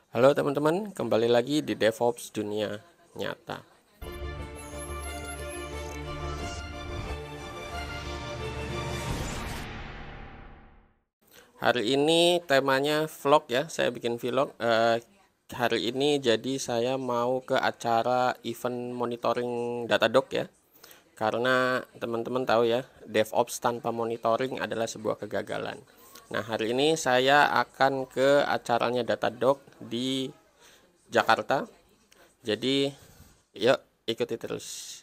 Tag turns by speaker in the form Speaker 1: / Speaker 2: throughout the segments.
Speaker 1: Halo teman-teman, kembali lagi di DevOps Dunia Nyata. Hari ini temanya vlog ya, saya bikin vlog. Hari ini jadi saya mau ke acara event monitoring Datadog ya. Karena teman-teman tahu ya, DevOps tanpa monitoring adalah sebuah kegagalan. Nah, hari ini saya akan ke acaranya Datadog di Jakarta. Jadi, yuk ikuti terus.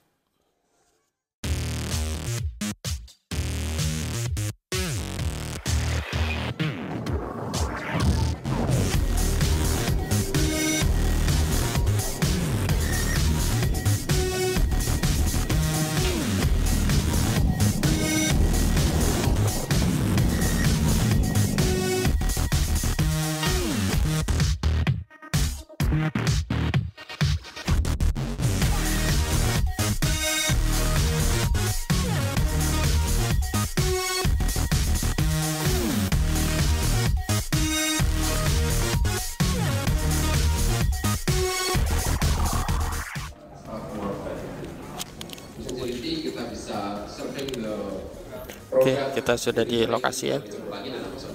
Speaker 1: Oke, kita sudah di lokasi ya.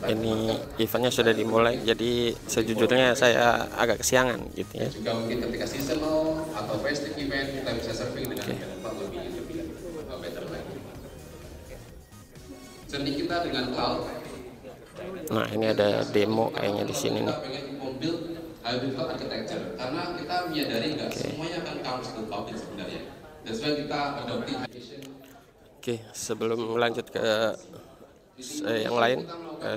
Speaker 1: Ini eventnya sudah dimulai, jadi sejujurnya saya agak kesiangan gitu ya.
Speaker 2: Juga mungkin ketika seasonal atau festive event kita bisa surfing dengan tempat lebih better lagi. Journey kita dengan cloud.
Speaker 1: Nah, ini ada demo kayaknya di sini nih.
Speaker 2: Kita pengen membuild hybrid cloud architecture karena kita menyadari nggak semuanya akan comes to cloud sebenarnya. That's why kita adopting.
Speaker 1: Oke, sebelum lanjut ke yang lain,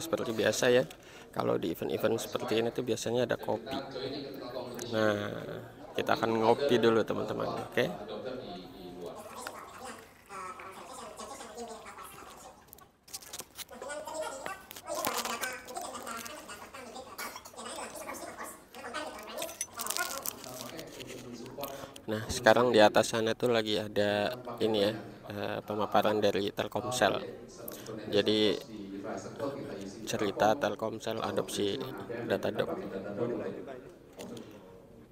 Speaker 1: seperti biasa ya, kalau di event-event seperti ini tuh biasanya ada kopi. Nah, kita akan ngopi dulu teman-teman, oke? Nah, sekarang di atas sana tuh lagi ada ini ya, pemaparan dari Telkomsel. Jadi cerita Telkomsel adopsi Datadog.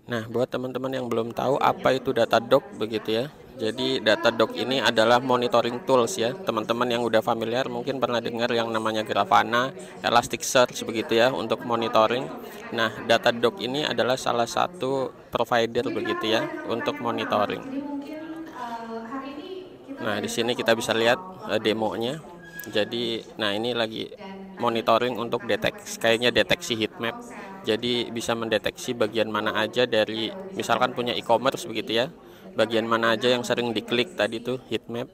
Speaker 1: Nah, buat teman-teman yang belum tahu apa itu Datadog begitu ya. Jadi Datadog ini adalah monitoring tools ya. Teman-teman yang udah familiar mungkin pernah dengar yang namanya Grafana, Elasticsearch begitu ya untuk monitoring. Nah, Datadog ini adalah salah satu provider begitu ya untuk monitoring. Nah, di sini kita bisa lihat demonya. Jadi, nah ini lagi monitoring untuk deteksi heat map. Jadi bisa mendeteksi bagian mana aja dari misalkan punya e-commerce begitu ya. Bagian mana aja yang sering diklik tadi tuh heat map.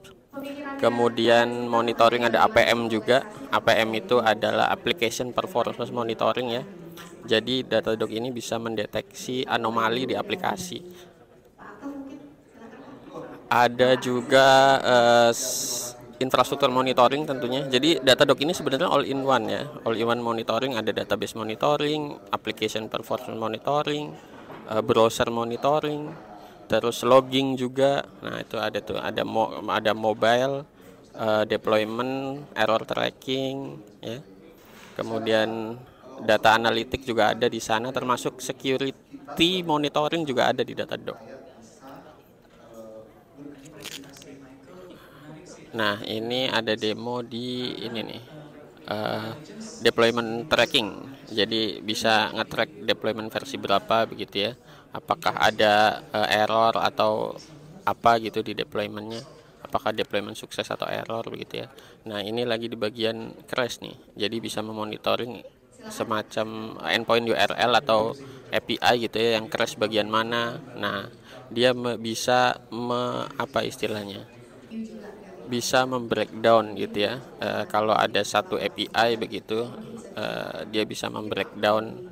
Speaker 1: Kemudian monitoring ada APM juga. APM itu adalah application performance monitoring ya. Jadi Datadog ini bisa mendeteksi anomali di aplikasi. Ada juga infrastruktur monitoring tentunya. Jadi Datadog ini sebenarnya all in one ya. All in one monitoring, ada database monitoring, application performance monitoring, browser monitoring, terus logging juga. Nah, itu ada tuh, ada mobile deployment, error tracking ya. Kemudian data analitik juga ada di sana, termasuk security monitoring juga ada di Datadog. Nah, ini ada demo di ini nih, deployment tracking. Jadi bisa nge-track deployment versi berapa begitu ya. Apakah ada error atau apa gitu di deploymentnya. Apakah deployment sukses atau error begitu ya. Nah, ini lagi di bagian crash nih. Jadi bisa memonitoring semacam endpoint URL atau API gitu ya yang crash bagian mana. Nah, dia bisa apa istilahnya? Bisa membreakdown gitu ya. Kalau ada satu API begitu, dia bisa membreakdown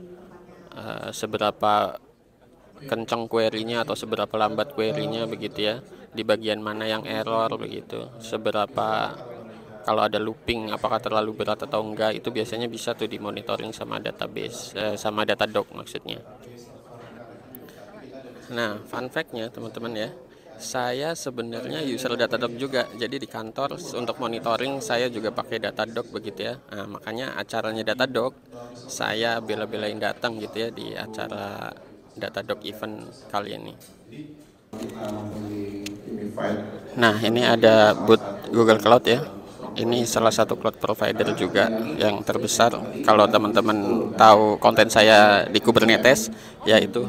Speaker 1: seberapa kencang query-nya atau seberapa lambat query-nya begitu ya, di bagian mana yang error begitu, seberapa kalau ada looping apakah terlalu berat atau enggak, itu biasanya bisa tuh dimonitoring sama database, sama Datadog maksudnya. Nah, fun fact-nya teman-teman ya, Saya sebenarnya user Datadog juga. Jadi di kantor untuk monitoring saya juga pakai Datadog begitu ya. Nah, makanya acaranya Datadog saya bela-belain datang gitu ya di acara Datadog event kali ini. Nah, ini ada booth Google Cloud ya. Ini salah satu cloud provider juga yang terbesar. Kalau teman-teman tahu konten saya di Kubernetes, yaitu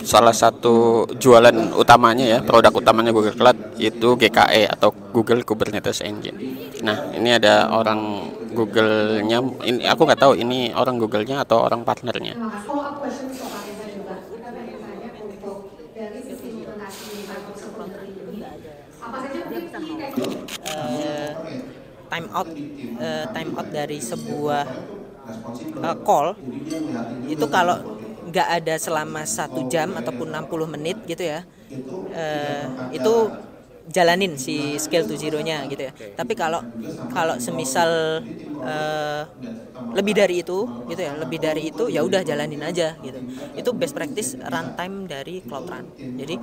Speaker 1: salah satu jualan utamanya ya, produk utamanya Google Cloud itu GKE atau Google Kubernetes Engine. Nah, ini ada orang Google-nya, ini aku nggak tahu ini orang Google-nya atau orang partnernya.
Speaker 3: Follow up question soal Reza juga. Kita pengen tanya untuk dari sisi implementasi Firefox seperti ini, apa saja mungkin key
Speaker 4: time out dari sebuah call itu kalau nggak ada selama 1 jam ataupun 60 menit gitu ya, itu jalanin si skill to zero-nya gitu ya. Tapi kalau kalau semisal lebih dari itu gitu ya, lebih dari itu ya udah jalanin aja gitu. Itu best practice runtime dari Cloud Run. Jadi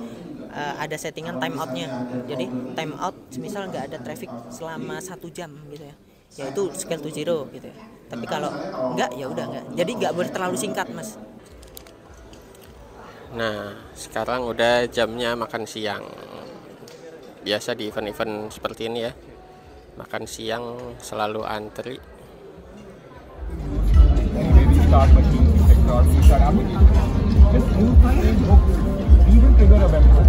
Speaker 4: ada settingan timeoutnya. Jadi timeout semisal nggak ada traffic selama 1 jam gitu ya, yaitu scale to zero gitu ya. Tapi kalau nggak ya udah nggak. Jadi nggak boleh terlalu singkat, Mas.
Speaker 1: Nah, sekarang udah jamnya makan siang. Biasa di event-event seperti ini ya, makan siang selalu antri.
Speaker 5: Maybe start machine sector, start application. Just move and hook. Even trigger a webhook.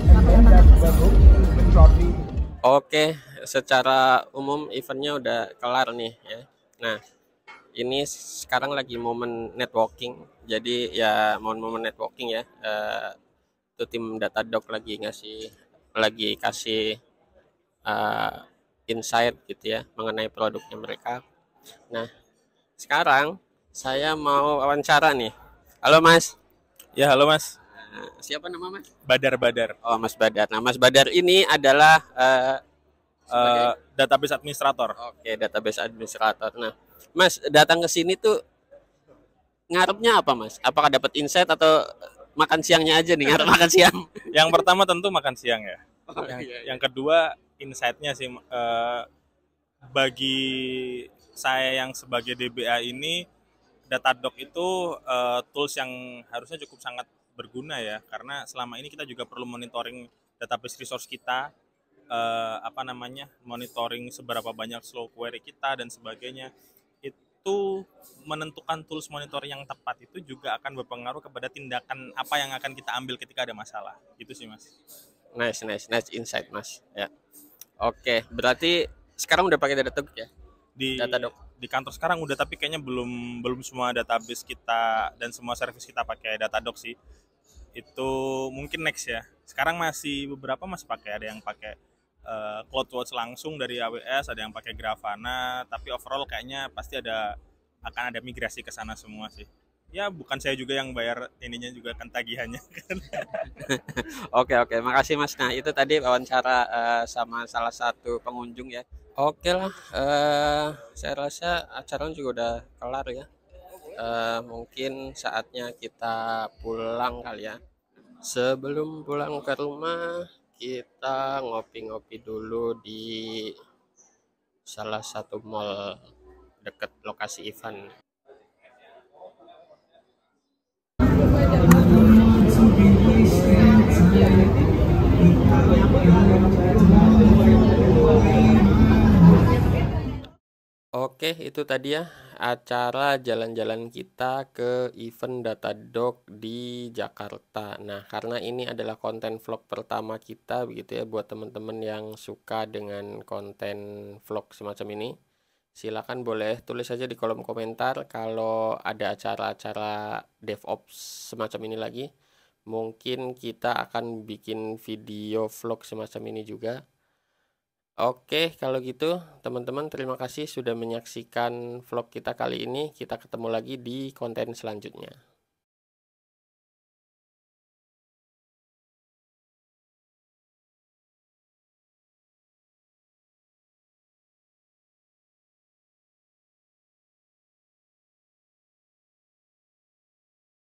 Speaker 5: And then that webhook will shortly.
Speaker 1: Oke, secara umum eventnya udah kelar nih ya. Nah, ini sekarang lagi momen networking. Jadi ya momen-momen networking ya. Itu tim Datadog lagi kasih insight gitu ya mengenai produknya mereka. Nah, sekarang saya mau wawancara nih. Halo Mas.
Speaker 6: Ya, halo Mas.
Speaker 1: Siapa nama Mas?
Speaker 6: Badar.
Speaker 1: Oh, Mas Badar. Nah, Mas Badar ini adalah
Speaker 6: Database administrator.
Speaker 1: oke, database administrator. Nah, Mas datang ke sini tuh ngarepnya apa, Mas? Apakah dapat insight atau makan siangnya aja nih, ngarep makan siang?
Speaker 6: Yang pertama tentu makan siang ya.
Speaker 1: Oh,
Speaker 6: Yang kedua insight-nya sih, bagi saya yang sebagai DBA ini, Datadog itu tools yang harusnya cukup sangat berguna ya, karena selama ini kita juga perlu monitoring database resource kita, monitoring seberapa banyak slow query kita dan sebagainya. Itu menentukan tools monitoring yang tepat itu juga akan berpengaruh kepada tindakan apa yang akan kita ambil ketika ada masalah. Gitu sih, Mas.
Speaker 1: Nice insight, Mas. Ya. Oke, berarti sekarang udah pakai Datadog ya? Datadog.
Speaker 6: Di kantor sekarang udah, tapi kayaknya belum semua database kita dan semua service kita pakai Datadog sih. Itu mungkin next ya. Sekarang beberapa masih pakai, ada yang pakai CloudWatch langsung dari AWS, ada yang pakai Grafana, tapi overall kayaknya pasti akan ada migrasi ke sana semua sih. Ya, bukan saya juga yang bayar ininya, juga kan tagihannya.
Speaker 1: Oke, makasih Mas. Nah, itu tadi wawancara sama salah satu pengunjung ya. Oke lah, saya rasa acara juga udah kelar ya. Mungkin saatnya kita pulang kali ya. Sebelum pulang ke rumah, kita ngopi-ngopi dulu di salah satu mall dekat lokasi event. Oke, itu tadi ya acara jalan-jalan kita ke event Datadog di Jakarta. Nah, karena ini adalah konten vlog pertama kita begitu ya, buat teman-teman yang suka dengan konten vlog semacam ini, silakan boleh tulis saja di kolom komentar kalau ada acara-acara DevOps semacam ini lagi. Mungkin kita akan bikin video vlog semacam ini juga. Oke, kalau gitu teman-teman terima kasih sudah menyaksikan vlog kita kali ini. Kita ketemu lagi di konten selanjutnya.